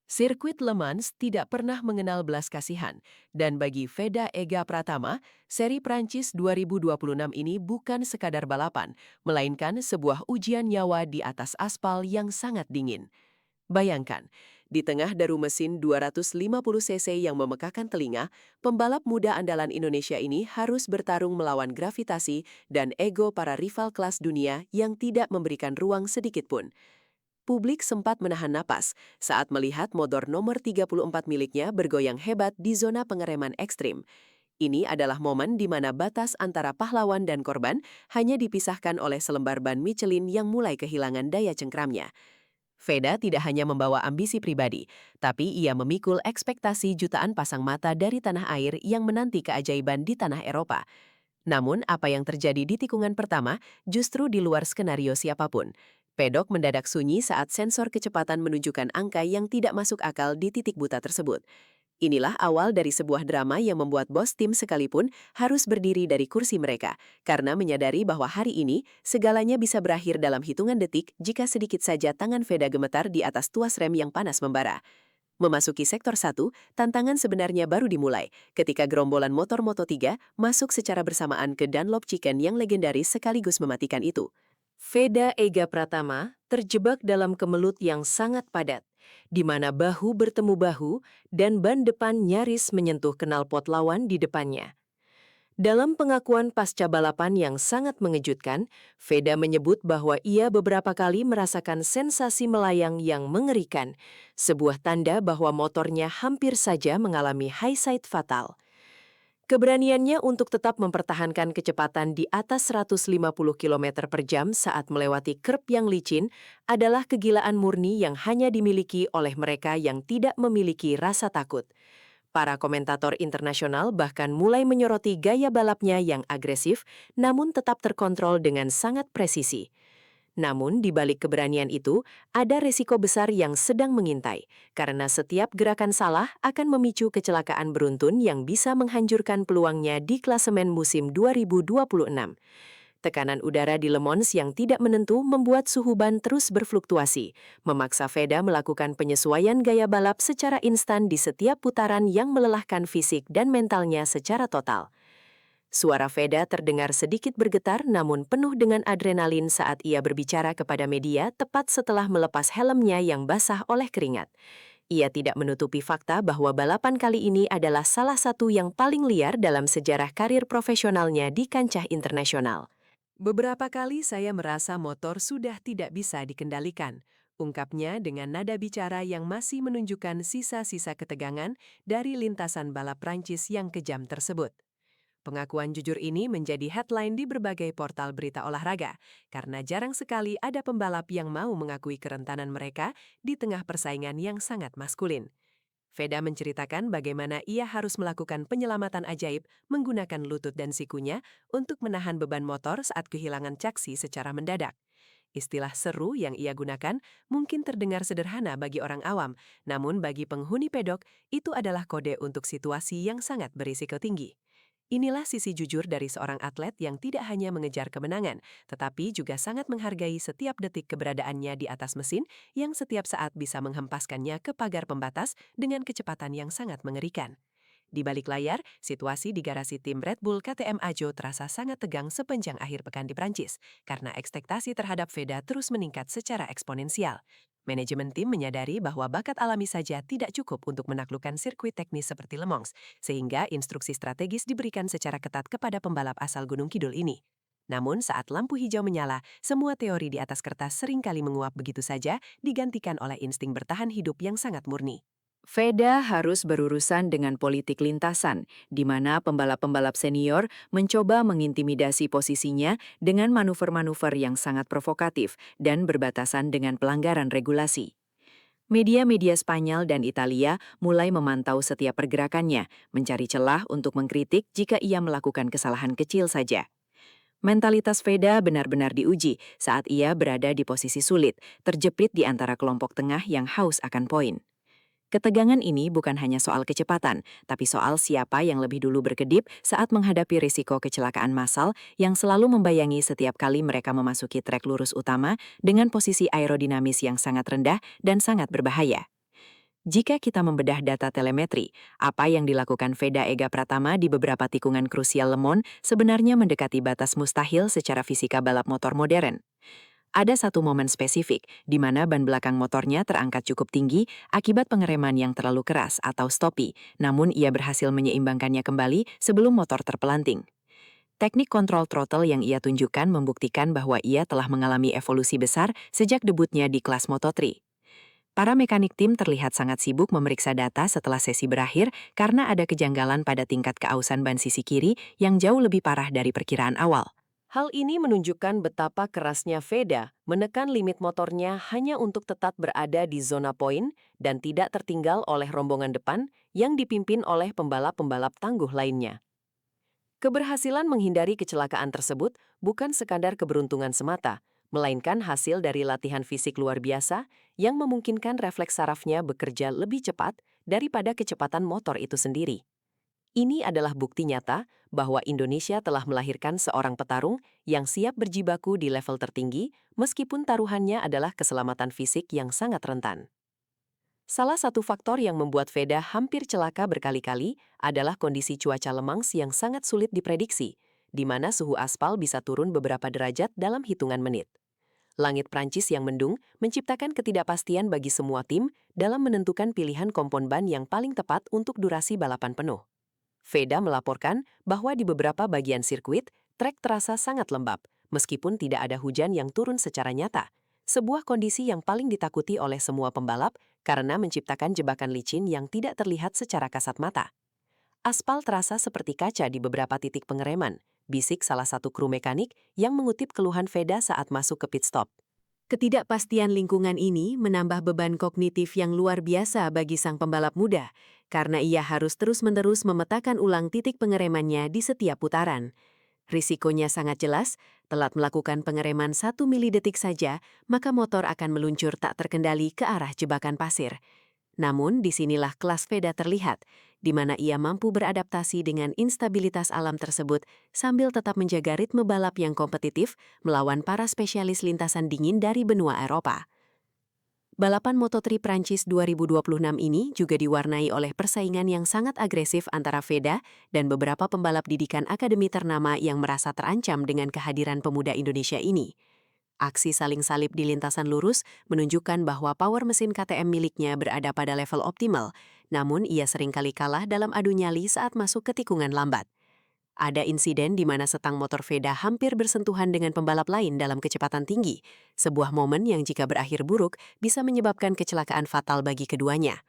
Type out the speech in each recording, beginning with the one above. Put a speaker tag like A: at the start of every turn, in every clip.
A: Sirkuit Le Mans tidak pernah mengenal belas kasihan, dan bagi Veda Ega Pratama, seri Prancis 2026 ini bukan sekadar balapan, melainkan sebuah ujian nyawa di atas aspal yang sangat dingin. Bayangkan, di tengah deru mesin 250 cc yang memekakkan telinga, pembalap muda andalan Indonesia ini harus bertarung melawan gravitasi dan ego para rival kelas dunia yang tidak memberikan ruang sedikit pun. Publik sempat menahan napas saat melihat motor nomor 34 miliknya bergoyang hebat di zona pengereman ekstrim. Ini adalah momen di mana batas antara pahlawan dan korban hanya dipisahkan oleh selembar ban Michelin yang mulai kehilangan daya cengkramnya. Veda tidak hanya membawa ambisi pribadi, tapi ia memikul ekspektasi jutaan pasang mata dari tanah air yang menanti keajaiban di tanah Eropa. Namun, apa yang terjadi di tikungan pertama justru di luar skenario siapapun. Pedok mendadak sunyi saat sensor kecepatan menunjukkan angka yang tidak masuk akal di titik buta tersebut. Inilah awal dari sebuah drama yang membuat bos tim sekalipun harus berdiri dari kursi mereka, karena menyadari bahwa hari ini segalanya bisa berakhir dalam hitungan detik jika sedikit saja tangan Veda gemetar di atas tuas rem yang panas membara. Memasuki sektor 1, tantangan sebenarnya baru dimulai ketika gerombolan motor Moto3 masuk secara bersamaan ke Dunlop Chicken yang legendaris sekaligus mematikan itu. Veda Ega Pratama terjebak dalam kemelut yang sangat padat, di mana bahu bertemu bahu dan ban depan nyaris menyentuh knalpot lawan di depannya. Dalam pengakuan pasca balapan yang sangat mengejutkan, Veda menyebut bahwa ia beberapa kali merasakan sensasi melayang yang mengerikan, sebuah tanda bahwa motornya hampir saja mengalami high side fatal. Keberaniannya untuk tetap mempertahankan kecepatan di atas 150 km per jam saat melewati kerb yang licin adalah kegilaan murni yang hanya dimiliki oleh mereka yang tidak memiliki rasa takut. Para komentator internasional bahkan mulai menyoroti gaya balapnya yang agresif, namun tetap terkontrol dengan sangat presisi. Namun, di balik keberanian itu, ada resiko besar yang sedang mengintai, karena setiap gerakan salah akan memicu kecelakaan beruntun yang bisa menghancurkan peluangnya di klasemen musim 2026. Tekanan udara di Le Mans yang tidak menentu membuat suhu ban terus berfluktuasi, memaksa Veda melakukan penyesuaian gaya balap secara instan di setiap putaran yang melelahkan fisik dan mentalnya secara total. Suara Veda terdengar sedikit bergetar namun penuh dengan adrenalin saat ia berbicara kepada media tepat setelah melepas helmnya yang basah oleh keringat. Ia tidak menutupi fakta bahwa balapan kali ini adalah salah satu yang paling liar dalam sejarah karir profesionalnya di kancah internasional. Beberapa kali saya merasa motor sudah tidak bisa dikendalikan, ungkapnya dengan nada bicara yang masih menunjukkan sisa-sisa ketegangan dari lintasan balap Prancis yang kejam tersebut. Pengakuan jujur ini menjadi headline di berbagai portal berita olahraga, karena jarang sekali ada pembalap yang mau mengakui kerentanan mereka di tengah persaingan yang sangat maskulin. Veda menceritakan bagaimana ia harus melakukan penyelamatan ajaib menggunakan lutut dan sikunya untuk menahan beban motor saat kehilangan caksi secara mendadak. Istilah seru yang ia gunakan mungkin terdengar sederhana bagi orang awam, namun bagi penghuni pedok, itu adalah kode untuk situasi yang sangat berisiko tinggi. Inilah sisi jujur dari seorang atlet yang tidak hanya mengejar kemenangan, tetapi juga sangat menghargai setiap detik keberadaannya di atas mesin yang setiap saat bisa menghempaskannya ke pagar pembatas dengan kecepatan yang sangat mengerikan. Di balik layar, situasi di garasi tim Red Bull KTM Ajo terasa sangat tegang sepanjang akhir pekan di Prancis, karena ekspektasi terhadap Veda terus meningkat secara eksponensial. Manajemen tim menyadari bahwa bakat alami saja tidak cukup untuk menaklukkan sirkuit teknis seperti Le Mans, sehingga instruksi strategis diberikan secara ketat kepada pembalap asal Gunung Kidul ini. Namun saat lampu hijau menyala, semua teori di atas kertas seringkali menguap begitu saja, digantikan oleh insting bertahan hidup yang sangat murni. Veda harus berurusan dengan politik lintasan, di mana pembalap-pembalap senior mencoba mengintimidasi posisinya dengan manuver-manuver yang sangat provokatif dan berbatasan dengan pelanggaran regulasi. Media-media Spanyol dan Italia mulai memantau setiap pergerakannya, mencari celah untuk mengkritik jika ia melakukan kesalahan kecil saja. Mentalitas Veda benar-benar diuji saat ia berada di posisi sulit, terjepit di antara kelompok tengah yang haus akan poin. Ketegangan ini bukan hanya soal kecepatan, tapi soal siapa yang lebih dulu berkedip saat menghadapi risiko kecelakaan massal yang selalu membayangi setiap kali mereka memasuki trek lurus utama dengan posisi aerodinamis yang sangat rendah dan sangat berbahaya.
B: Jika kita membedah data telemetri, apa yang dilakukan Veda Ega Pratama di beberapa tikungan krusial Le Mans sebenarnya mendekati batas mustahil secara fisika balap motor modern. Ada satu momen spesifik di mana ban belakang motornya terangkat cukup tinggi akibat pengereman yang terlalu keras atau stoppie, namun ia berhasil menyeimbangkannya kembali sebelum motor terpelanting. Teknik kontrol throttle yang ia tunjukkan membuktikan bahwa ia telah mengalami evolusi besar sejak debutnya di kelas Moto3. Para mekanik tim terlihat sangat sibuk memeriksa data setelah sesi berakhir karena ada kejanggalan pada tingkat keausan ban sisi kiri yang jauh lebih parah dari perkiraan awal.
A: Hal ini menunjukkan betapa kerasnya Veda menekan limit motornya hanya untuk tetap berada di zona poin dan tidak tertinggal oleh rombongan depan yang dipimpin oleh pembalap-pembalap tangguh lainnya. Keberhasilan menghindari kecelakaan tersebut bukan sekadar keberuntungan semata, melainkan hasil dari latihan fisik luar biasa yang memungkinkan refleks sarafnya bekerja lebih cepat daripada kecepatan motor itu sendiri. Ini adalah bukti nyata bahwa Indonesia telah melahirkan seorang petarung yang siap berjibaku di level tertinggi meskipun taruhannya adalah keselamatan fisik yang sangat rentan. Salah satu faktor yang membuat Veda hampir celaka berkali-kali adalah kondisi cuaca Le Mans yang sangat sulit diprediksi, di mana suhu aspal bisa turun beberapa derajat dalam hitungan menit. Langit Prancis yang mendung menciptakan ketidakpastian bagi semua tim dalam menentukan pilihan kompon ban yang paling tepat untuk durasi balapan penuh. Veda melaporkan bahwa di beberapa bagian sirkuit, trek terasa sangat lembab, meskipun tidak ada hujan yang turun secara nyata. Sebuah kondisi yang paling ditakuti oleh semua pembalap karena menciptakan jebakan licin yang tidak terlihat secara kasat mata. Aspal terasa seperti kaca di beberapa titik pengereman, bisik salah satu kru mekanik yang mengutip keluhan Veda saat masuk ke pit stop. Ketidakpastian lingkungan ini menambah beban kognitif yang luar biasa bagi sang pembalap muda, karena ia harus terus-menerus memetakan ulang titik pengeremannya di setiap putaran. Risikonya sangat jelas, telat melakukan pengereman 1 milidetik saja, maka motor akan meluncur tak terkendali ke arah jebakan pasir. Namun, disinilah kelas Veda terlihat, di mana ia mampu beradaptasi dengan instabilitas alam tersebut sambil tetap menjaga ritme balap yang kompetitif melawan para spesialis lintasan dingin dari benua Eropa. Balapan Moto3 Prancis 2026 ini juga diwarnai oleh persaingan yang sangat agresif antara Veda dan beberapa pembalap didikan akademi ternama yang merasa terancam dengan kehadiran pemuda Indonesia ini. Aksi saling salib di lintasan lurus menunjukkan bahwa power mesin KTM miliknya berada pada level optimal, namun ia seringkali kalah dalam adu nyali saat masuk ke tikungan lambat. Ada insiden di mana setang motor Veda hampir bersentuhan dengan pembalap lain dalam kecepatan tinggi, sebuah momen yang jika berakhir buruk bisa menyebabkan kecelakaan fatal bagi keduanya.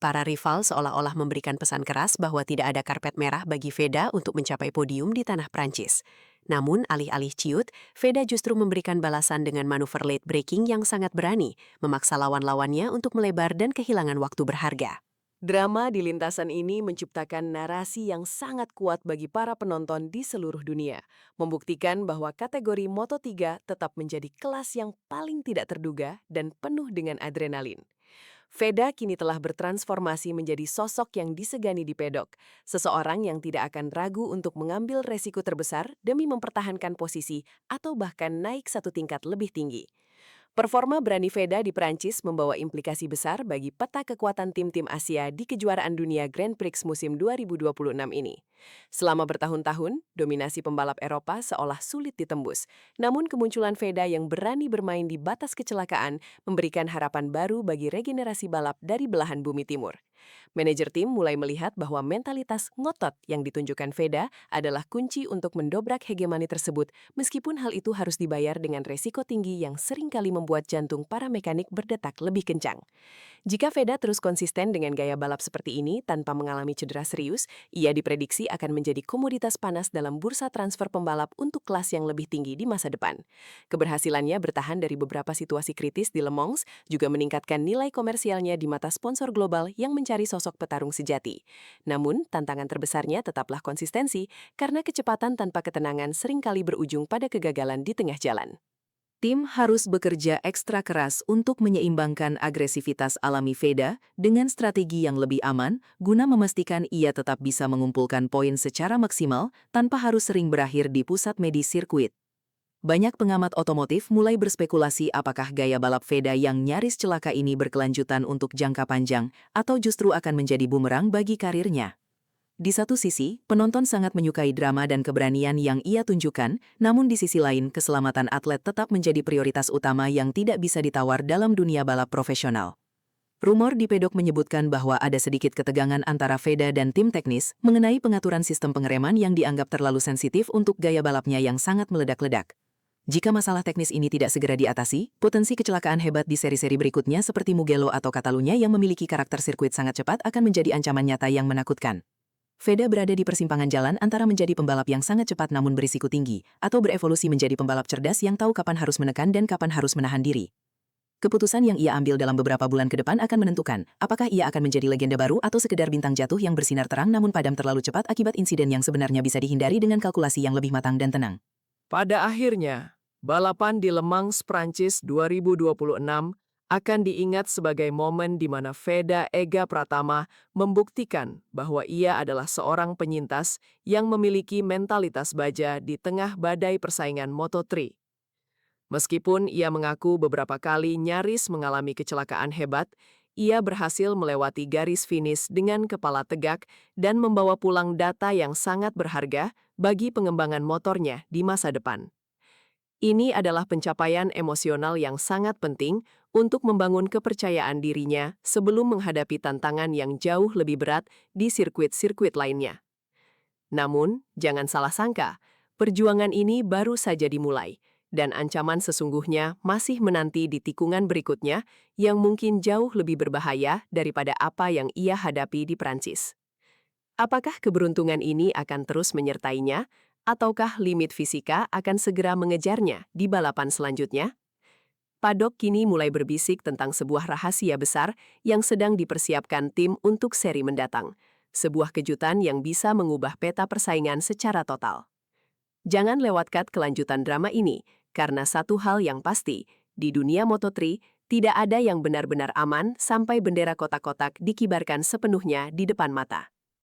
A: Para rival seolah-olah memberikan pesan keras bahwa tidak ada karpet merah bagi Veda untuk mencapai podium di tanah Prancis. Namun, alih-alih ciut, Veda justru memberikan balasan dengan manuver late braking yang sangat berani, memaksa lawan-lawannya untuk melebar dan kehilangan waktu berharga. Drama di lintasan ini menciptakan narasi yang sangat kuat bagi para penonton di seluruh dunia, membuktikan bahwa kategori Moto3 tetap menjadi kelas yang paling tidak terduga dan penuh dengan adrenalin. Veda kini telah bertransformasi menjadi sosok yang disegani di pedok, seseorang yang tidak akan ragu untuk mengambil resiko terbesar demi mempertahankan posisi atau bahkan naik satu tingkat lebih tinggi. Performa berani Veda di Prancis membawa implikasi besar bagi peta kekuatan tim-tim Asia di kejuaraan dunia Grand Prix musim 2026 ini. Selama bertahun-tahun, dominasi pembalap Eropa seolah sulit ditembus. Namun kemunculan Veda yang berani bermain di batas kecelakaan memberikan harapan baru bagi regenerasi balap dari belahan bumi timur. Manajer tim mulai melihat bahwa mentalitas ngotot yang ditunjukkan Veda adalah kunci untuk mendobrak hegemoni tersebut, meskipun hal itu harus dibayar dengan resiko tinggi yang seringkali membuat jantung para mekanik berdetak lebih kencang. Jika Veda terus konsisten dengan gaya balap seperti ini tanpa mengalami cedera serius, ia diprediksi akan menjadi komoditas panas dalam bursa transfer pembalap untuk kelas yang lebih tinggi di masa depan. Keberhasilannya bertahan dari beberapa situasi kritis di Le Mans juga meningkatkan nilai komersialnya di mata sponsor global yang mencari sosok petarung sejati. Namun, tantangan terbesarnya tetaplah konsistensi, karena kecepatan tanpa ketenangan seringkali berujung pada kegagalan di tengah jalan. Tim harus bekerja ekstra keras untuk menyeimbangkan agresivitas alami Veda dengan strategi yang lebih aman guna memastikan ia tetap bisa mengumpulkan poin secara maksimal tanpa harus sering berakhir di pusat medis sirkuit.
B: Banyak pengamat otomotif mulai berspekulasi apakah gaya balap Veda yang nyaris celaka ini berkelanjutan untuk jangka panjang atau justru akan menjadi bumerang bagi karirnya. Di satu sisi, penonton sangat menyukai drama dan keberanian yang ia tunjukkan, namun di sisi lain, keselamatan atlet tetap menjadi prioritas utama yang tidak bisa ditawar dalam dunia balap profesional. Rumor di pedok menyebutkan bahwa ada sedikit ketegangan antara Veda dan tim teknis mengenai pengaturan sistem pengereman yang dianggap terlalu sensitif untuk gaya balapnya yang sangat meledak-ledak. Jika masalah teknis ini tidak segera diatasi, potensi kecelakaan hebat di seri-seri berikutnya seperti Mugello atau Catalunya yang memiliki karakter sirkuit sangat cepat akan menjadi ancaman nyata yang menakutkan. Veda berada di persimpangan jalan antara menjadi pembalap yang sangat cepat namun berisiko tinggi, atau berevolusi menjadi pembalap cerdas yang tahu kapan harus menekan dan kapan harus menahan diri. Keputusan yang ia ambil dalam beberapa bulan ke depan akan menentukan apakah ia akan menjadi legenda baru atau sekedar bintang jatuh yang bersinar terang namun padam terlalu cepat akibat insiden yang sebenarnya bisa dihindari dengan kalkulasi yang lebih matang dan tenang.
A: Pada akhirnya, balapan di Le Mans Prancis 2026 akan diingat sebagai momen di mana Veda Ega Pratama membuktikan bahwa ia adalah seorang penyintas yang memiliki mentalitas baja di tengah badai persaingan Moto3. Meskipun ia mengaku beberapa kali nyaris mengalami kecelakaan hebat, ia berhasil melewati garis finish dengan kepala tegak dan membawa pulang data yang sangat berharga bagi pengembangan motornya di masa depan. Ini adalah pencapaian emosional yang sangat penting untuk membangun kepercayaan dirinya sebelum menghadapi tantangan yang jauh lebih berat di sirkuit-sirkuit lainnya. Namun, jangan salah sangka, perjuangan ini baru saja dimulai, dan ancaman sesungguhnya masih menanti di tikungan berikutnya yang mungkin jauh lebih berbahaya daripada apa yang ia hadapi di Prancis. Apakah keberuntungan ini akan terus menyertainya, ataukah limit fisika akan segera mengejarnya di balapan selanjutnya? Paddock kini mulai berbisik tentang sebuah rahasia besar yang sedang dipersiapkan tim untuk seri mendatang. Sebuah kejutan yang bisa mengubah peta persaingan secara total. Jangan lewatkan kelanjutan drama ini, karena satu hal yang pasti, di dunia Moto3, tidak ada yang benar-benar aman sampai bendera kotak-kotak dikibarkan sepenuhnya di depan mata.